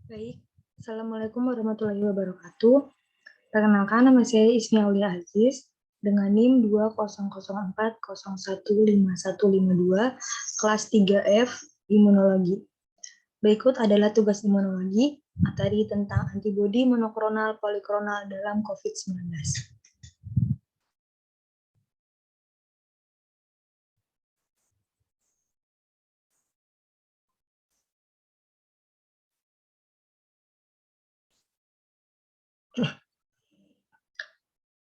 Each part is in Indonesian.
Baik, Assalamualaikum warahmatullahi wabarakatuh. Perkenalkan, nama saya Ismi Aulia Aziz dengan NIM 2004010155152 kelas 3F Imunologi. Berikut adalah tugas imunologi, materi tentang antibodi monoklonal poliklonal dalam COVID-19.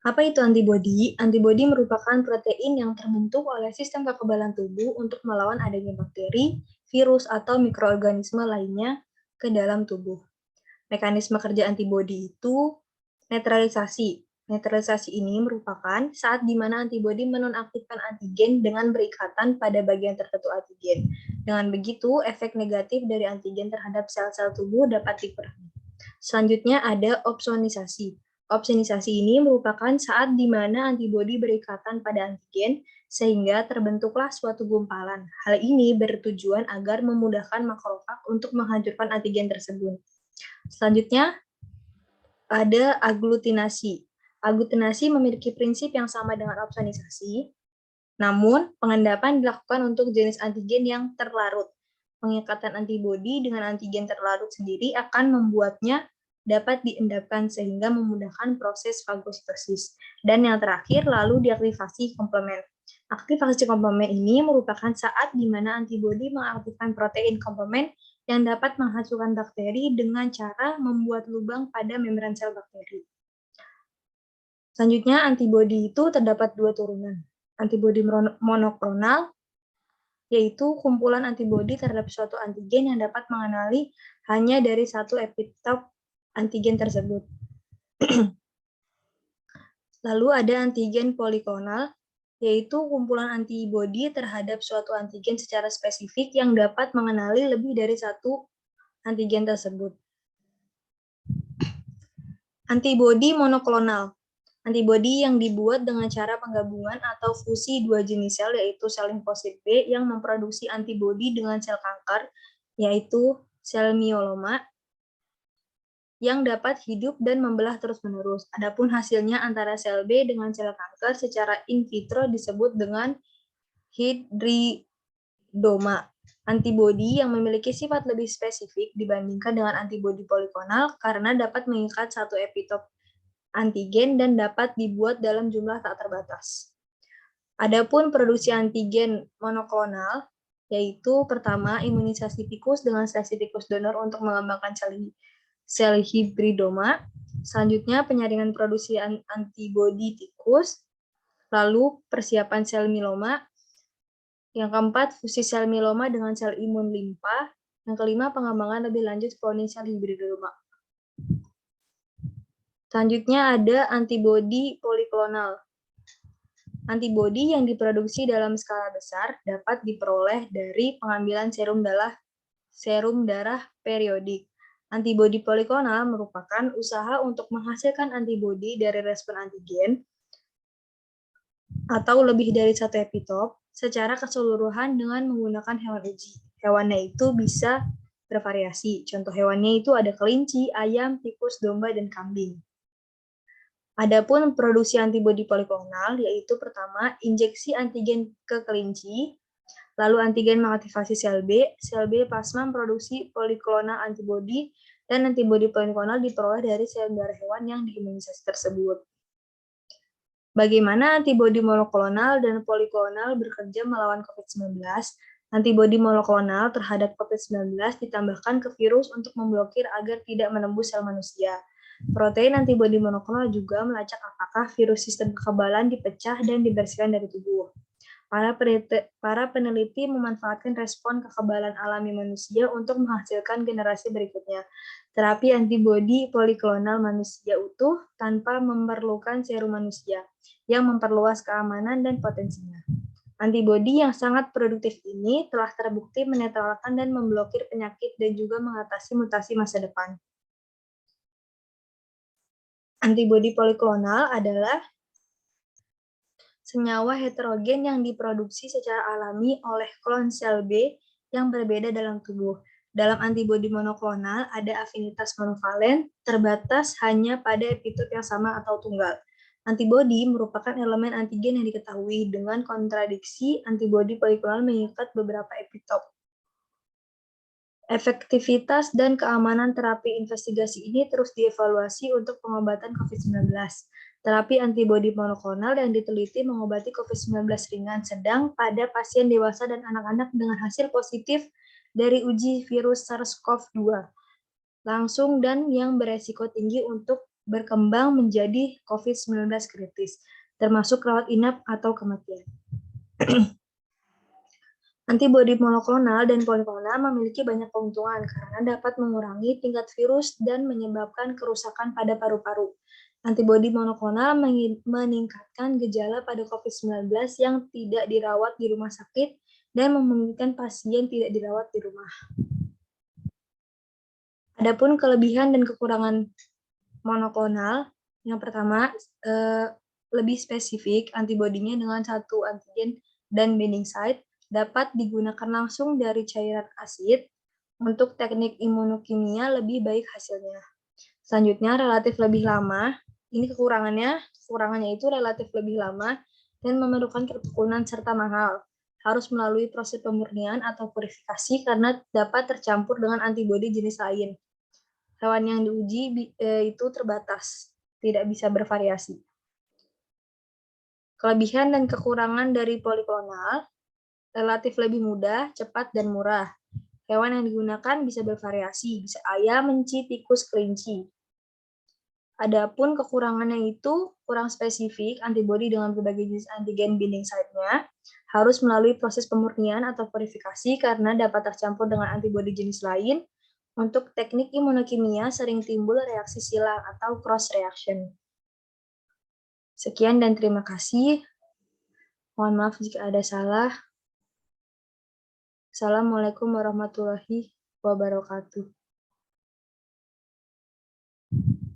Apa itu antibodi? Antibodi merupakan protein yang terbentuk oleh sistem kekebalan tubuh untuk melawan adanya bakteri, virus, atau mikroorganisme lainnya ke dalam tubuh. Mekanisme kerja antibodi itu netralisasi. Netralisasi ini merupakan saat di mana antibodi menonaktifkan antigen dengan berikatan pada bagian tertentu antigen. Dengan begitu, efek negatif dari antigen terhadap sel-sel tubuh dapat dikurangi. Selanjutnya ada opsonisasi. Opsonisasi ini merupakan saat di mana antibodi berikatan pada antigen sehingga terbentuklah suatu gumpalan. Hal ini bertujuan agar memudahkan makrofag untuk menghancurkan antigen tersebut. Selanjutnya ada aglutinasi. Aglutinasi memiliki prinsip yang sama dengan opsonisasi, namun pengendapan dilakukan untuk jenis antigen yang terlarut. Pengikatan antibodi dengan antigen terlarut sendiri akan membuatnya dapat diendapkan sehingga memudahkan proses fagositosis. Dan yang terakhir, lalu diaktifasi komplement. Aktivasi komplement ini merupakan saat di mana antibodi mengaktifkan protein komplement yang dapat menghancurkan bakteri dengan cara membuat lubang pada membran sel bakteri. Selanjutnya, antibodi itu terdapat dua turunan. Antibodi monoklonal, yaitu kumpulan antibodi terhadap suatu antigen yang dapat mengenali hanya dari satu epitop antigen tersebut. Lalu ada antigen poliklonal, yaitu kumpulan antibodi terhadap suatu antigen secara spesifik yang dapat mengenali lebih dari satu antigen tersebut. Antibodi monoklonal. Antibodi yang dibuat dengan cara penggabungan atau fusi dua jenis sel, yaitu sel limfosit B yang memproduksi antibodi dengan sel kanker, yaitu sel myeloma, yang dapat hidup dan membelah terus-menerus. Adapun hasilnya antara sel B dengan sel kanker secara in vitro disebut dengan hibridoma. Antibodi yang memiliki sifat lebih spesifik dibandingkan dengan antibodi poliklonal karena dapat mengikat satu epitop antigen dan dapat dibuat dalam jumlah tak terbatas. Adapun produksi antigen monoklonal, yaitu pertama imunisasi tikus dengan seleksi tikus donor untuk mengembangkan sel hibridoma, selanjutnya penyaringan produksi antibodi tikus, lalu persiapan sel myeloma, yang keempat fusi sel myeloma dengan sel imun limpa, yang kelima pengembangan lebih lanjut koloni sel hibridoma. Selanjutnya ada antibodi poliklonal. Antibodi yang diproduksi dalam skala besar dapat diperoleh dari pengambilan serum darah periodik. Antibodi poliklonal merupakan usaha untuk menghasilkan antibodi dari respon antigen atau lebih dari satu epitop secara keseluruhan dengan menggunakan hewan uji. Hewannya itu bisa bervariasi. Contoh hewannya itu ada kelinci, ayam, tikus, domba, dan kambing. Adapun produksi antibodi poliklonal, yaitu pertama, injeksi antigen ke kelinci, lalu antigen mengaktifasi sel B plasma memproduksi poliklonal antibodi, dan antibodi poliklonal diperoleh dari sel darah hewan yang diimunisasi tersebut. Bagaimana antibodi monoklonal dan poliklonal bekerja melawan COVID-19? Antibodi monoklonal terhadap COVID-19 ditambahkan ke virus untuk memblokir agar tidak menembus sel manusia. Protein antibodi monoklonal juga melacak apakah virus sistem kekebalan dipecah dan dibersihkan dari tubuh. Para peneliti memanfaatkan respon kekebalan alami manusia untuk menghasilkan generasi berikutnya. Terapi antibodi poliklonal manusia utuh tanpa memerlukan serum manusia, yang memperluas keamanan dan potensinya. Antibodi yang sangat produktif ini telah terbukti menetralkan dan memblokir penyakit dan juga mengatasi mutasi masa depan. Antibodi poliklonal adalah senyawa heterogen yang diproduksi secara alami oleh klon sel B yang berbeda dalam tubuh. Dalam antibodi monoklonal, ada afinitas monovalen terbatas hanya pada epitop yang sama atau tunggal. Antibodi merupakan elemen antigen yang diketahui dengan kontradiksi antibodi poliklonal mengikat beberapa epitop. Efektivitas dan keamanan terapi investigasi ini terus dievaluasi untuk pengobatan COVID-19. Terapi antibodi monoklonal yang diteliti mengobati COVID-19 ringan sedang pada pasien dewasa dan anak-anak dengan hasil positif dari uji virus SARS-CoV-2 langsung dan yang beresiko tinggi untuk berkembang menjadi COVID-19 kritis, termasuk rawat inap atau kematian. Antibodi monoklonal dan poliklonal memiliki banyak keuntungan karena dapat mengurangi tingkat virus dan menyebabkan kerusakan pada paru-paru. Antibodi monoklonal meningkatkan gejala pada COVID-19 yang tidak dirawat di rumah sakit dan memungkinkan pasien tidak dirawat di rumah. Adapun kelebihan dan kekurangan monoklonal, yang pertama, lebih spesifik antibodinya dengan satu antigen dan binding site, dapat digunakan langsung dari cairan asid. Untuk teknik imunokimia lebih baik hasilnya. Selanjutnya, relatif lebih lama. Ini kekurangannya itu relatif lebih lama dan memerlukan ketekunan serta mahal. Harus melalui proses pemurnian atau purifikasi karena dapat tercampur dengan antibodi jenis lain. Hewan yang diuji itu terbatas, tidak bisa bervariasi. Kelebihan dan kekurangan dari poliklonal, relatif lebih mudah, cepat, dan murah. Hewan yang digunakan bisa bervariasi, bisa ayam, menci, tikus, kelinci. Adapun kekurangannya itu kurang spesifik, antibodi dengan berbagai jenis antigen binding site-nya harus melalui proses pemurnian atau purifikasi karena dapat tercampur dengan antibodi jenis lain. Untuk teknik imunokimia sering timbul reaksi silang atau cross reaction. Sekian dan terima kasih. Mohon maaf jika ada salah. Assalamualaikum warahmatullahi wabarakatuh.